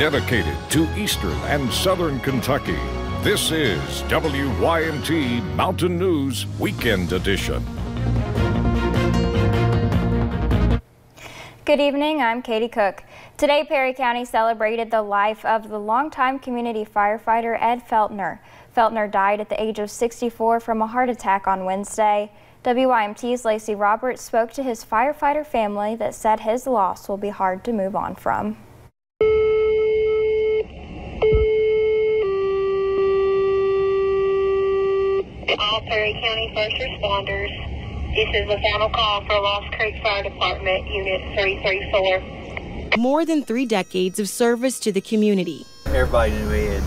dedicated to Eastern and Southern Kentucky. This is WYMT Mountain News Weekend Edition. Good evening, I'm Katie Cook. Today, Perry County celebrated the life of the longtime community firefighter Ed Feltner. Feltner died at the age of 64 from a heart attack on Wednesday. WYMT's Lacey Roberts spoke to his firefighter family that said his loss will be hard to move on from. All Perry County first responders, this is the final call for Lost Creek Fire Department, Unit 334. More than 3 decades of service to the community. Everybody knew Ed.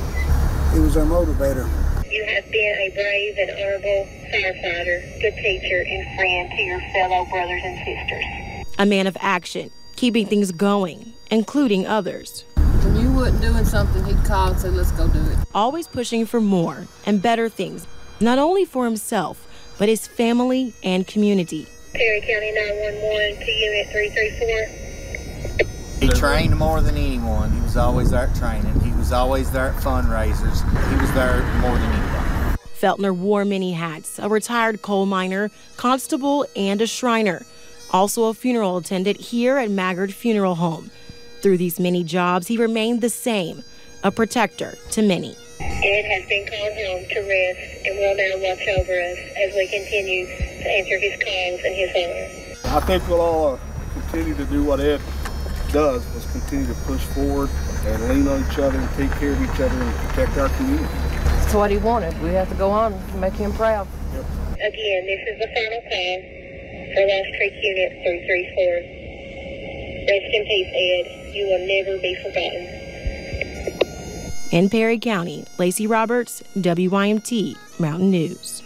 He was our motivator. You have been a brave and honorable firefighter, good teacher, and friend to your fellow brothers and sisters. A man of action, keeping things going, including others. When you wasn't doing something, he'd call and say, let's go do it. Always pushing for more and better things, not only for himself, but his family and community. Perry County 911 to Unit 334. He trained more than anyone. He was always there at training. He was always there at fundraisers. He was there more than anybody. Feltner wore many hats, a retired coal miner, constable, and a Shriner. Also a funeral attendant here at Maggard Funeral Home. Through these many jobs, he remained the same, a protector to many. Ed has been called home to rest and will now watch over us as we continue to answer his calls in his honor. I think we'll all continue to do what Ed does, was continue to push forward and lean on each other and take care of each other and protect our community. That's what he wanted. We have to go on and make him proud. Yep. Again, this is the final call for Lost Creek Unit 334. Rest in peace, Ed. You will never be forgotten. In Perry County, Lacey Roberts, WYMT Mountain News.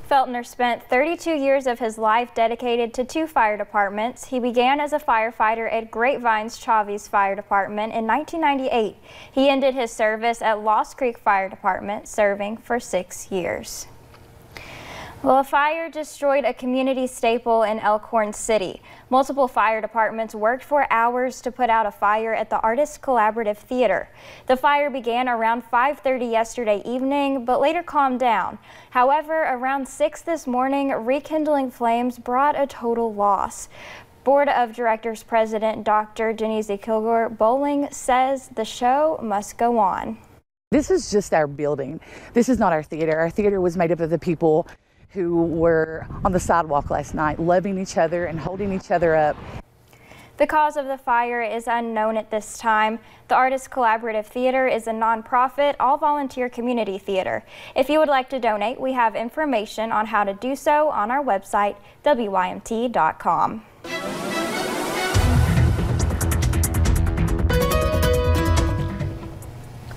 Feltner spent 32 years of his life dedicated to 2 fire departments. He began as a firefighter at Grapevines Chavez Fire Department in 1998. He ended his service at Lost Creek Fire Department, serving for 6 years. Well, a fire destroyed a community staple in Elkhorn City. Multiple fire departments worked for hours to put out a fire at the Artists Collaborative Theater. The fire began around 5:30 yesterday evening, but later calmed down. However, around 6 this morning, rekindling flames brought a total loss. Board of Directors President Dr. Denise Kilgore Bowling says the show must go on. This is just our building. This is not our theater. Our theater was made up of the people who were on the sidewalk last night, loving each other and holding each other up. The cause of the fire is unknown at this time. The Artists Collaborative Theater is a nonprofit, all-volunteer community theater. If you would like to donate, we have information on how to do so on our website, WYMT.com.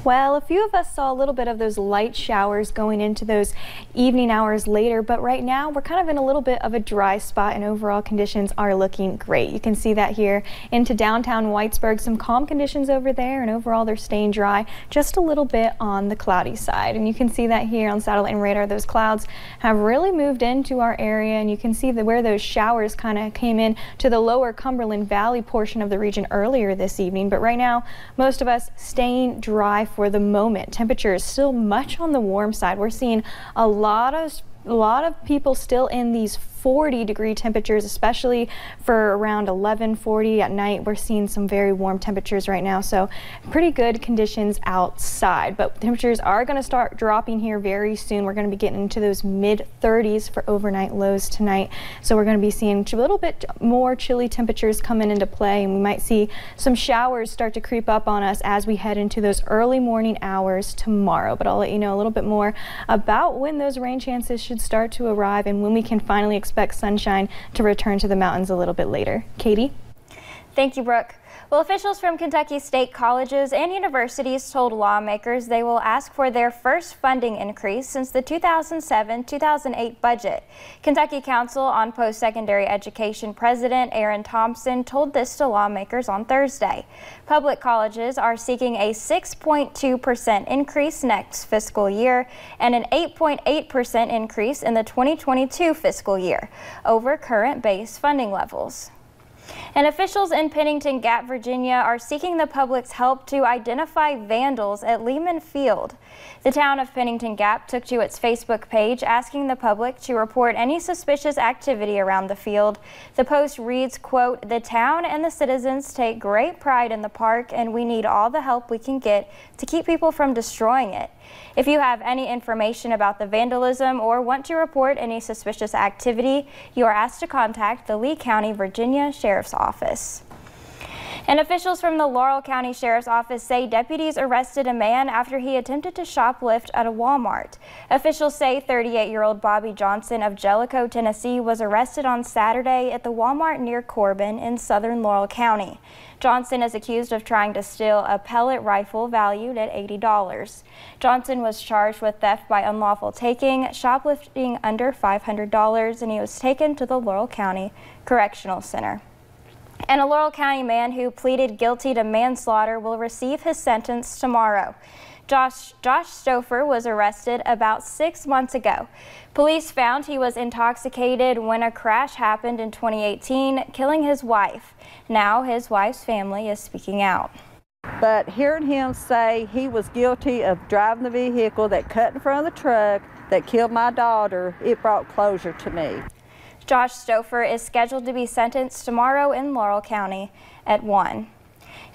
Well, a few of us saw a little bit of those light showers going into those evening hours later, but right now we're kind of in a little bit of a dry spot and overall conditions are looking great. You can see that here into downtown Whitesburg, some calm conditions over there, and overall they're staying dry, just a little bit on the cloudy side. And you can see that here on satellite and radar, those clouds have really moved into our area, and you can see that where those showers kind of came in to the lower Cumberland Valley portion of the region earlier this evening. But right now, most of us staying dry for the moment. Temperature is still much on the warm side. We're seeing a lot of people still in these 40-degree temperatures, especially for around 11:40 at night. We're seeing some very warm temperatures right now, so pretty good conditions outside. But temperatures are going to start dropping here very soon. We're going to be getting into those mid-30s for overnight lows tonight, so we're going to be seeing a little bit more chilly temperatures coming into play, and we might see some showers start to creep up on us as we head into those early morning hours tomorrow. But I'll let you know a little bit more about when those rain chances should start to arrive and when we can finally expect sunshine to return to the mountains a little bit later. Katie? Thank you, Brooke. Well, officials from Kentucky state colleges and universities told lawmakers they will ask for their first funding increase since the 2007-2008 budget. Kentucky Council on Post-Secondary Education President Aaron Thompson told this to lawmakers on Thursday. Public colleges are seeking a 6.2% increase next fiscal year and an 8.8% increase in the 2022 fiscal year over current base funding levels. And officials in Pennington Gap, Virginia are seeking the public's help to identify vandals at Lehman Field. The town of Pennington Gap took to its Facebook page asking the public to report any suspicious activity around the field. The post reads, quote, "The town and the citizens take great pride in the park, and we need all the help we can get to keep people from destroying it. If you have any information about the vandalism or want to report any suspicious activity, you are asked to contact the Lee County, Virginia Sheriff's Office." And officials from the Laurel County Sheriff's Office say deputies arrested a man after he attempted to shoplift at a Walmart. Officials say 38-year-old Bobby Johnson of Jellicoe, Tennessee was arrested on Saturday at the Walmart near Corbin in southern Laurel County. Johnson is accused of trying to steal a pellet rifle valued at $80. Johnson was charged with theft by unlawful taking, shoplifting under $500, and he was taken to the Laurel County Correctional Center. And a Laurel County man who pleaded guilty to manslaughter will receive his sentence tomorrow. Josh Stouffer was arrested about 6 months ago. Police found he was intoxicated when a crash happened in 2018, killing his wife. Now his wife's family is speaking out. But hearing him say he was guilty of driving the vehicle that cut in front of the truck that killed my daughter, it brought closure to me. Josh Stouffer is scheduled to be sentenced tomorrow in Laurel County at 1.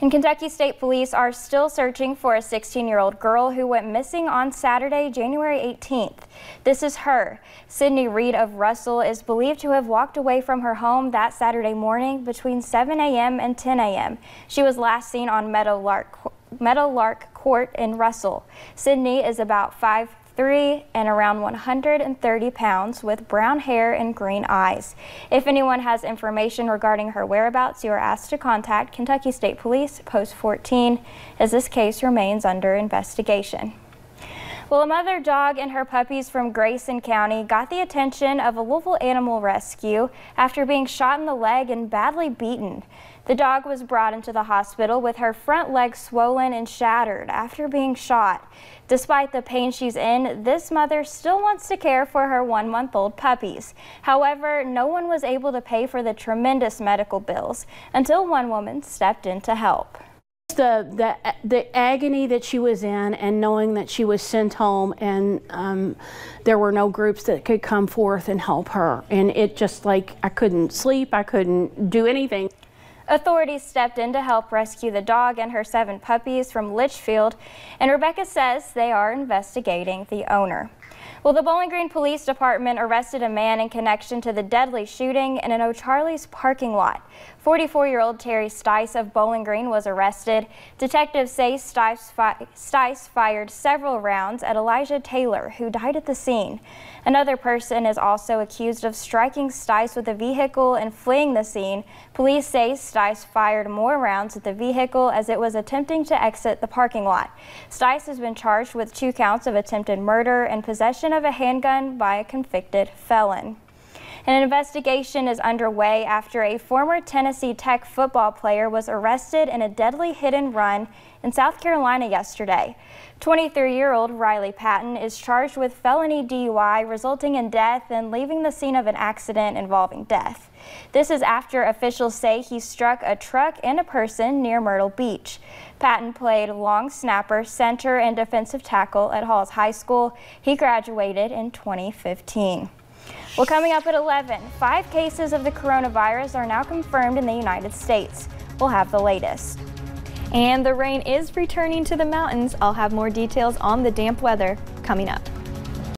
And Kentucky State Police are still searching for a 16-year-old girl who went missing on Saturday, January 18th. This is her. Sydney Reed of Russell is believed to have walked away from her home that Saturday morning between 7 a.m. and 10 a.m. She was last seen on Meadowlark Court in Russell. Sydney is about 5'3" and around 130 pounds with brown hair and green eyes. If anyone has information regarding her whereabouts, you are asked to contact Kentucky State Police, Post 14, as this case remains under investigation. Well, a mother dog and her puppies from Grayson County got the attention of a Louisville Animal Rescue after being shot in the leg and badly beaten. The dog was brought into the hospital with her front leg swollen and shattered after being shot. Despite the pain she's in, this mother still wants to care for her 1-month-old puppies. However, no one was able to pay for the tremendous medical bills until one woman stepped in to help. The agony that she was in, and knowing that she was sent home, and there were no groups that could come forth and help her, and it just like I couldn't sleep, I couldn't do anything. Authorities stepped in to help rescue the dog and her 7 puppies from Litchfield, and Rebecca says they are investigating the owner. Well, the Bowling Green Police Department arrested a man in connection to the deadly shooting in an O'Charlie's parking lot. 44-year-old Terry Stice of Bowling Green was arrested. Detectives say Stice fired several rounds at Elijah Taylor, who died at the scene. Another person is also accused of striking Stice with a vehicle and fleeing the scene. Police say Stice fired more rounds at the vehicle as it was attempting to exit the parking lot. Stice has been charged with 2 counts of attempted murder and possession of a handgun by a convicted felon. An investigation is underway after a former Tennessee Tech football player was arrested in a deadly hit-and-run in South Carolina yesterday. 23-year-old Riley Patton is charged with felony DUI resulting in death and leaving the scene of an accident involving death. This is after officials say he struck a truck and a person near Myrtle Beach. Patton played long snapper, center, and defensive tackle at Halls High School. He graduated in 2015. Well, coming up at 11, 5 cases of the coronavirus are now confirmed in the United States. We'll have the latest. And the rain is returning to the mountains. I'll have more details on the damp weather coming up.